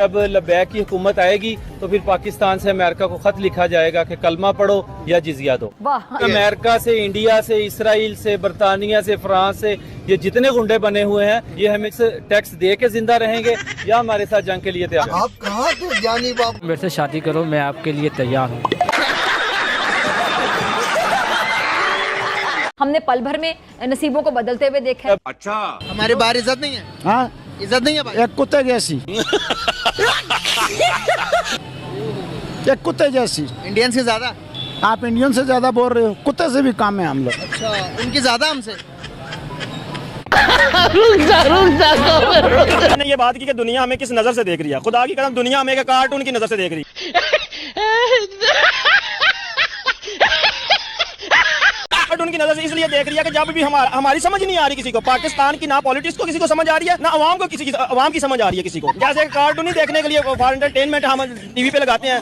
जब लबैक की हुकूमत आएगी तो फिर पाकिस्तान से अमेरिका को खत लिखा जाएगा कि कलमा पढ़ो या जिजिया दो। अमेरिका से, इंडिया से, इसराइल से, बरतानिया से, फ्रांस से ये जितने गुंडे बने हुए हैं ये हमें टैक्स दे के जिंदा रहेंगे या हमारे साथ जंग के लिए तैयार हैं। आप कहाँ थे जानी बाप? मेरे से शादी करो, मैं आपके लिए तैयार हूँ। हमने पल भर में नसीबों को बदलते हुए देखा है। अच्छा, हमारे बाहर इज्जत नहीं है। हाँ, इज्जत नहीं है भाई। एक कुत्ते जैसी एक कुत्ते जैसी। इंडियन से ज्यादा? आप इंडियन से ज्यादा बोल रहे हो, कुत्ते से भी कम है हम लोग। अच्छा, उनकी ज्यादा हमसे? मैंने ये बात की कि दुनिया हमें किस नजर से देख रही है। खुदा की कसम दुनिया हमें एक कार्टून की नजर से देख रही है। कार्टून की नजर से इसलिए देख रही है कि जब भी हमारी समझ नहीं आ रही किसी को, पाकिस्तान की ना पॉलिटिक्स को किसी को समझ आ रही है, ना अवाम को अवाम की समझ आ रही है किसी को। जैसे कार्टून ही देखने के लिए फॉर एंटरटेनमेंट हम टीवी पे लगाते हैं।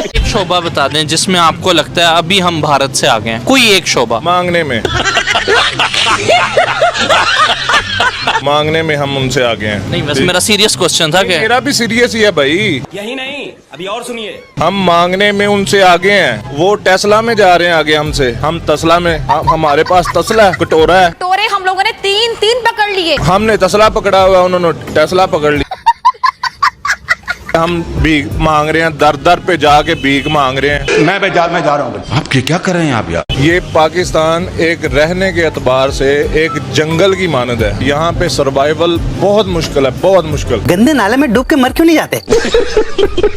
एक शोबा बता दें जिसमें आपको लगता है अभी हम भारत से आगे हैं, कोई एक शोबा। मांगने में हम उनसे आगे हैं। नहीं, बस मेरा सीरियस क्वेश्चन था कि मेरा भी सीरियस ही है भाई। यही नहीं, अभी और सुनिए। हम मांगने में उनसे आगे हैं। वो टेस्ला में जा रहे हैं आगे हमसे, हम तसला में। हमारे पास तसला है, कटोरा है। कटोरे हम लोगों ने तीन पकड़ लिए। हमने तसला पकड़ा हुआ, उन्होंने टेस्ला पकड़ लिया। हम भीख मांग रहे हैं, दर दर पे जाके भीख मांग रहे हैं। मैं बाजार में जा रहा हूँ। आप क्या कर रहे हैं आप यार? ये पाकिस्तान एक रहने के एतबार से एक जंगल की मानद है। यहाँ पे सर्वाइवल बहुत मुश्किल है, बहुत मुश्किल। गंदे नाले में डूब के मर क्यों नहीं जाते?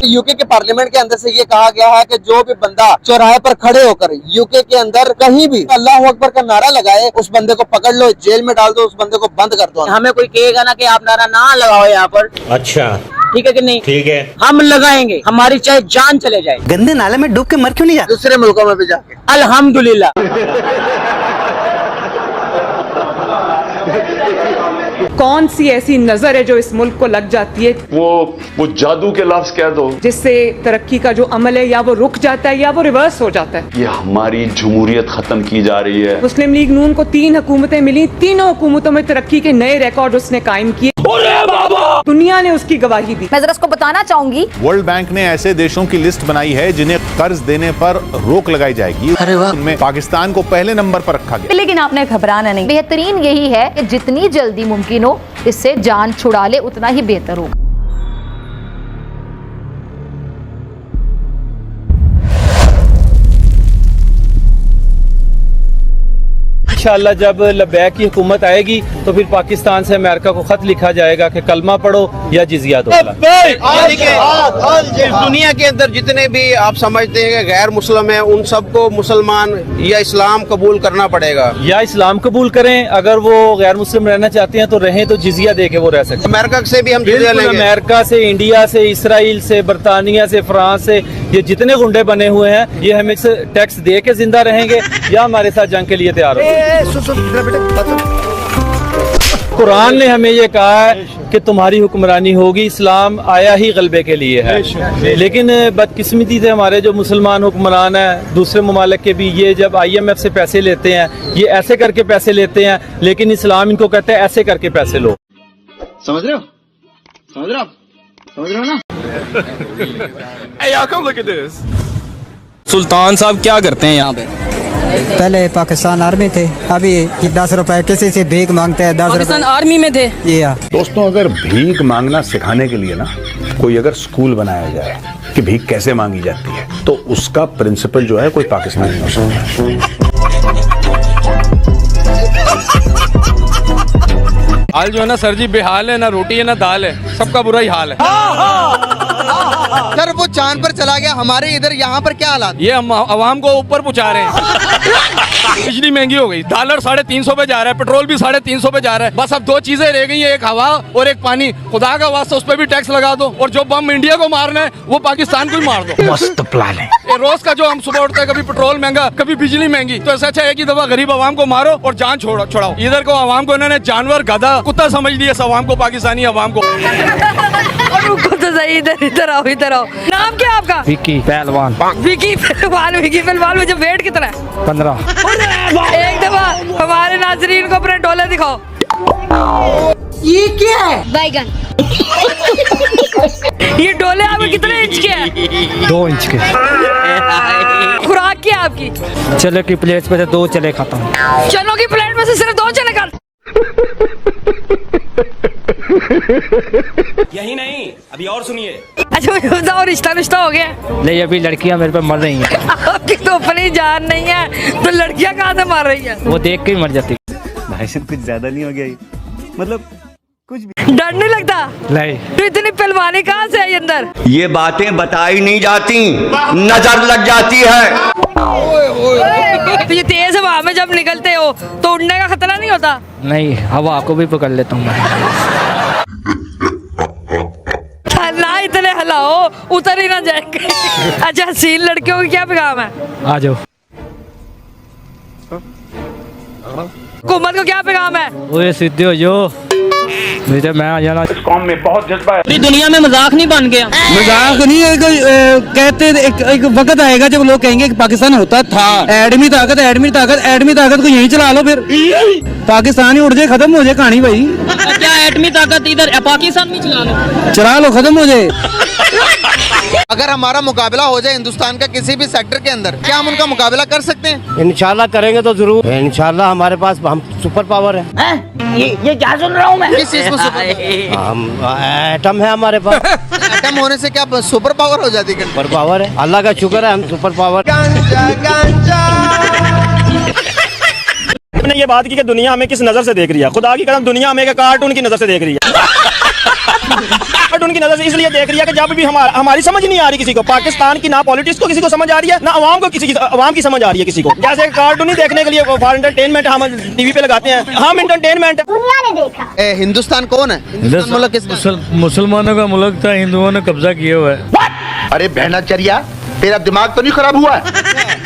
यूके के पार्लियामेंट के अंदर से ये कहा गया है कि जो भी बंदा चौराहे पर खड़े होकर यूके के अंदर कहीं भी अल्लाह अकबर का नारा लगाए, उस बंदे को पकड़ लो, जेल में डाल दो, उस बंदे को बंद कर दो। हमें कोई कहेगा ना कि आप नारा ना लगाओ यहाँ पर, अच्छा ठीक है कि नहीं? ठीक है, हम लगाएंगे, हमारी चाहे जान चले जाए। गंदे नाले में डूब के मर क्यों नहीं जाते? दूसरे मुल्कों में भी जाके अल्हम्दुलिल्लाह। कौन सी ऐसी नजर है जो इस मुल्क को लग जाती है, वो जादू के लफ्ज कह दो, जिससे तरक्की का जो अमल है या वो रुक जाता है या वो रिवर्स हो जाता है। ये हमारी जमहूरियत खत्म की जा रही है। मुस्लिम लीग नून को 3 हुकूमतें मिली, तीनों हुकूमतों में तरक्की के नए रिकॉर्ड उसने कायम किए। दुनिया ने उसकी गवाही दी। मैं जरा उसको बताना चाहूंगी, वर्ल्ड बैंक ने ऐसे देशों की लिस्ट बनाई है जिन्हें कर्ज देने पर रोक लगाई जाएगी। अरे वाह। इनमें पाकिस्तान को पहले नंबर पर रखा गया। लेकिन आपने घबराना नहीं। बेहतरीन यही है कि जितनी जल्दी मुमकिन हो इससे जान छुड़ा ले, उतना ही बेहतर होगा। इंशाअल्लाह जब लबैक की हुकूमत आएगी तो फिर पाकिस्तान से अमेरिका को खत लिखा जाएगा कि कलमा पढ़ो या जिजिया दो। दुनिया के अंदर जितने भी आप समझते हैं कि गैर मुस्लिम है, उन सबको मुसलमान या इस्लाम कबूल करना पड़ेगा। या इस्लाम कबूल करें, अगर वो गैर मुस्लिम रहना चाहते हैं तो रहें, तो जिजिया दे के वो रह सकते हैं। अमेरिका से भी हम जिजिया लेंगे। अमेरिका से, इंडिया से, इसराइल से, बरतानिया से, फ्रांस से ये जितने गुंडे बने हुए हैं ये हमें टैक्स दे के जिंदा रहेंगे या हमारे साथ जंग के लिए तैयार होंगे। कुरान ने हमें ये कहा है कि तुम्हारी हुक्मरानी होगी। इस्लाम आया ही गलबे के लिए है, लेकिन बदकिस्मती से हमारे जो मुसलमान हुक्मरान हैं दूसरे ममालिक के भी, ये जब IMF से पैसे लेते हैं ये ऐसे करके पैसे लेते हैं, लेकिन इस्लाम इनको कहते हैं ऐसे करके पैसे लो। समझ रहे हो? समझ रहे हो? समझ रहे हो ना? Hey, y'all, come look at this. सुल्तान साहब क्या करते हैं यहाँ पे? पहले पाकिस्तान आर्मी थे, अभी 10 रुपए किसी से भीख मांगते हैं। 10 पाकिस्तान आर्मी में थे। दोस्तों, अगर भीख मांगना सिखाने के लिए ना कोई अगर स्कूल बनाया जाए कि भीख कैसे मांगी जाती है, तो उसका प्रिंसिपल जो है कोई पाकिस्तानी हो सकता है। हाल जो है ना सर जी, बेहाल है, ना रोटी है ना दाल है, सबका बुरा ही हाल है। सर वो चांद पर चला गया, हमारे इधर यहाँ पर क्या हालात? ये हम आवाम को ऊपर पहुंचा रहे हैं। बिजली महंगी हो गई, डॉलर 350 पे जा रहा है, पेट्रोल भी 350 पे जा रहा है। बस अब 2 चीजें रह गई हैं, एक हवा और एक पानी। खुदा का वास्ता उस पर भी टैक्स लगा दो, और जो बम इंडिया को मारना है वो पाकिस्तान को ही मार दो। मस्त प्लान है। रोज का जो हम सुबह उठते हैं, कभी पेट्रोल महंगा, कभी बिजली महंगी, तो ऐसा अच्छा एक ही दफा गरीब आवाम को मारो और जान छुड़ाओ। इधर को आवाम को इन्होंने जानवर, गधा, कुत्ता समझ लिया इस आवाम को, पाकिस्तानी आवाम को। रुको तो सही, इधर आओ, इधर आओ। नाम क्या आपका? विकी पहलवान। विकी पहलवान। मुझे वेट कितना है? 15। एक दफा हमारे नाजरीन को अपने डोले दिखाओ। ये क्या है? बैगन। ये डोले आपके कितने इंच के हैं? 2 इंच के। खुराक क्या है आपकी? चले की प्लेट पे 2 चले खाता हूँ। चनों की प्लेट में से सिर्फ 2 चने खा। यही नहीं, अभी और सुनिए। अच्छा मुझे बताओ, रिश्ता हो गया? नहीं, अभी लड़कियां मेरे पे मर रही हैं। आपकी तो अपनी जान नहीं है तो लड़कियां कहाँ से मार रही हैं? वो देख के ही मर जाती। भाई कुछ ज्यादा नहीं हो गया, मतलब कुछ भी डर नहीं लगता? नहीं। तो इतनी पहलवानी कहाँ से आई अंदर? ये बातें बताई नहीं जाती, नजर लग जाती है। तो ये तेज हवा में जब निकलते हो तो उड़ने का खतरा नहीं होता? नहीं, हवा को भी पकड़ लेता हूँ मैं। ना इतने हिलाओ, उतर ही ना जाएंगे। अच्छा, हसीन लड़कियों की क्या पैगाम है? आ जाओ। हुकूमत को क्या पैगाम है? वो सीधे हो जो, नहीं तो मैं आ जाना। इस कौम में बहुत जज्बा है। दुनिया में मजाक नहीं बन गया। मजाक नहीं है, कहते एक वक्त आएगा जब लोग कहेंगे कि पाकिस्तान होता था। एडमी ताकत को यहीं चला लो, फिर पाकिस्तान ही उड़ जाए, खत्म हो जाए कहानी भाई। क्या एटमी ताकत इधर पाकिस्तान में चला लो, खत्म हो जाए। अगर हमारा मुकाबला हो जाए हिंदुस्तान का किसी भी सेक्टर के अंदर, क्या हम उनका मुकाबला कर सकते हैं? इंशाल्लाह करेंगे तो जरूर। इंशाल्लाह हमारे पास हम सुपर पावर है। ये क्या सुन रहा हूँ मैं? किस चीज को सुपर? हम एटम है हमारे पास। एटम होने से क्या सुपर पावर हो जाती है? सुपर पावर है, अल्लाह का शुक्र है, हम सुपर पावर। आपने ये बात की कि दुनिया हमें किस नजर से देख रही है। खुदा की कसम, दुनिया हमें एक कार्टून की नजर से देख रही है। कार्टून की नजर से इसलिए देख रही है कि जब भी हमारी समझ नहीं आ रही किसी को, पाकिस्तान की ना पॉलिटिक्स को किसी को समझ आ रही है, ना अवाम को अवाम की समझ आ रही है किसी को। जैसे कार्टून ही देखने के लिए फॉर एंटरटेनमेंट हम टीवी पे लगाते हैं, हम एंटरटेनमेंट। दुनिया ने देखा। हिंदुस्तान कौन है? हिंदुस्तान मुल्क किसका? मुसलमानों का मुल्क था, हिंदुओं ने कब्जा किया हुआ है। अरे बहनाचर्या, तेरा दिमाग तो नहीं खराब हुआ है?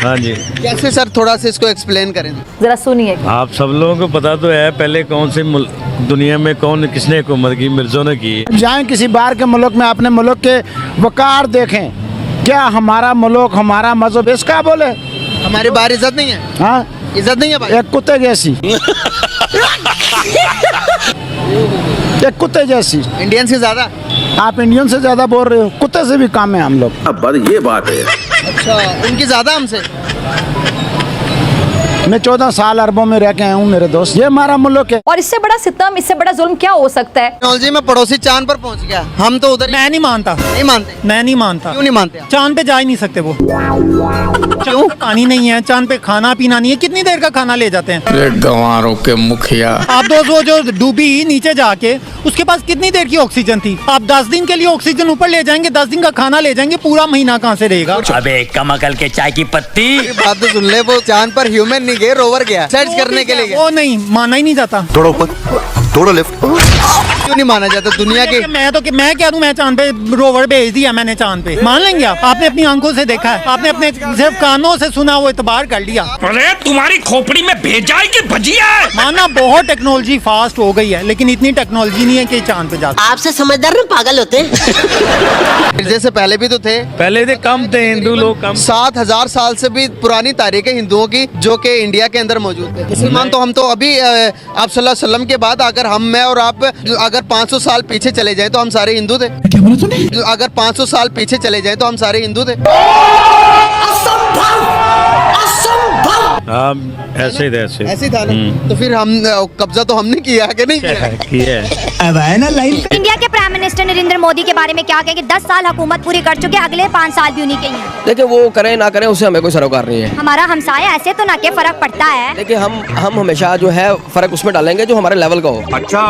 हाँ जी। कैसे सर, थोड़ा सा इसको एक्सप्लेन करें। जरा सुनिए। आप सब लोगों को पता तो है पहले कौन से दुनिया में किसने हुकूमत की? मिर्जों ने की। जाएं किसी बाहर के मुल्क में, अपने मुल्क के वकार देखें। क्या हमारा मुल्क, हमारा मजहब इसका बोले? हमारी बाहर इज्जत नहीं है। हाँ, इज्जत नहीं है भाई। एक कुत्ते जैसी। एक कुत्ते जैसी। इंडियन से ज्यादा? आप इंडियन से ज्यादा बोल रहे हो, कुत्ते से भी कम है हम लोग। अब ये बात है। अच्छा, उनकी ज्यादा हमसे? मैं 14 साल अरबों में रह के आया हूँ मेरे दोस्त। ये हमारा मुल्क है। और इससे बड़ा सितम, इससे बड़ा जुल्म क्या हो सकता है? टेक्नोलॉजी में पड़ोसी चांद पर पहुंच गया, हम तो उधर। मैं नहीं मानता। नहीं मानते? मैं नहीं मानता। क्यों नहीं मानते? चांद पे जा ही नहीं सकते वो। क्यों? पानी नहीं है चांद पे, खाना पीना नहीं है। कितनी देर का खाना ले जाते हैं? गंवारों के मुखिया। आप वो जो डूबी नीचे जाके, उसके पास कितनी देर की ऑक्सीजन थी? आप 10 दिन के लिए ऑक्सीजन ऊपर ले जाएंगे, 10 दिन का खाना ले जाएंगे, पूरा महीना कहाँ से रहेगा? अबे कमकल के चाय की पत्ती। बात तो सुन ले, वो चांद पर ह्यूमन नहीं गए, रोवर गया सर्च करने के लिए गया। वो नहीं माना ही नहीं जाता। थोड़ा ऊपर, थोड़ा लिफ्ट। क्यों नहीं माना जाता? दुनिया के मैं क्या दूं? मैं चांद पे रोवर भेज दिया मैंने चांद पे, मान लेंगे आप? आपने अपनी आंखों से देखा है, आपने अपने सिर्फ कानों से सुना, वो इतबार कर लिया। अरे तुम्हारी खोपड़ी में भेजा है कि भजिया है? माना बहुत टेक्नोलॉजी फास्ट हो गई है, लेकिन इतनी टेक्नोलॉजी नहीं है कि चांद पे जा। आपसे समझदार ना पागल होते हैं। जैसे पहले भी तो थे, पहले थे कम थे हिंदू लोग, कम। 7000 साल से भी पुरानी तारीख है हिंदुओं की, जो कि इंडिया के अंदर मौजूद है। मुसलमान तो हम तो अभी आप सल्लल्लाहु अलैहि वसल्लम के बाद, अगर हम, मैं और आप अगर 500 साल पीछे चले जाएं तो हम सारे हिंदू थे। क्या बोला तूने? अगर 500 साल पीछे चले जाएं तो हम सारे हिंदू थे। ऐसे ही ऐसे ऐसे ही था ना? तो फिर हम कब्जा तो हमने किया कि नहीं किया? अब है ना लाइन। इंडिया के प्राइम मिनिस्टर नरेंद्र मोदी के बारे में क्या कहें कि 10 साल हुकूमत पूरी कर चुके, अगले 5 साल भी उन्हीं के ही हैं। देखिए, वो करें ना करें उससे हमें कोई सरोकार नहीं है। हमारा हमसाया ऐसे तो ना के फर्क पड़ता है। देखिए, हम हमेशा जो है फर्क उसमें डालेंगे जो हमारे लेवल का हो। अच्छा,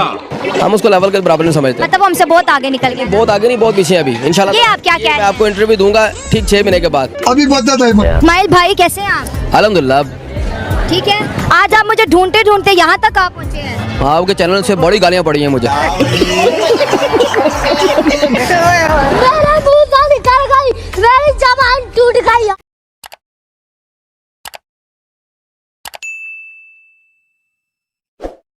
हम उसको लेवल के बराबर नहीं समझते। मतलब हमसे बहुत आगे निकल गए। बहुत आगे नहीं, बहुत पीछे अभी। इंशाल्लाह ये आप क्या कह रहे हैं? मैं आपको इंटरव्यू दूंगा ठीक 6 महीने के बाद। अभी बहुत इस्माइल भाई कैसे हैं आप? अल्हम्दुलिल्लाह। ठीक है, आज आप मुझे ढूंढते ढूंढते यहाँ तक आप पहुँचे हैं। आपके चैनल से बड़ी गालियाँ पड़ी हैं मुझे।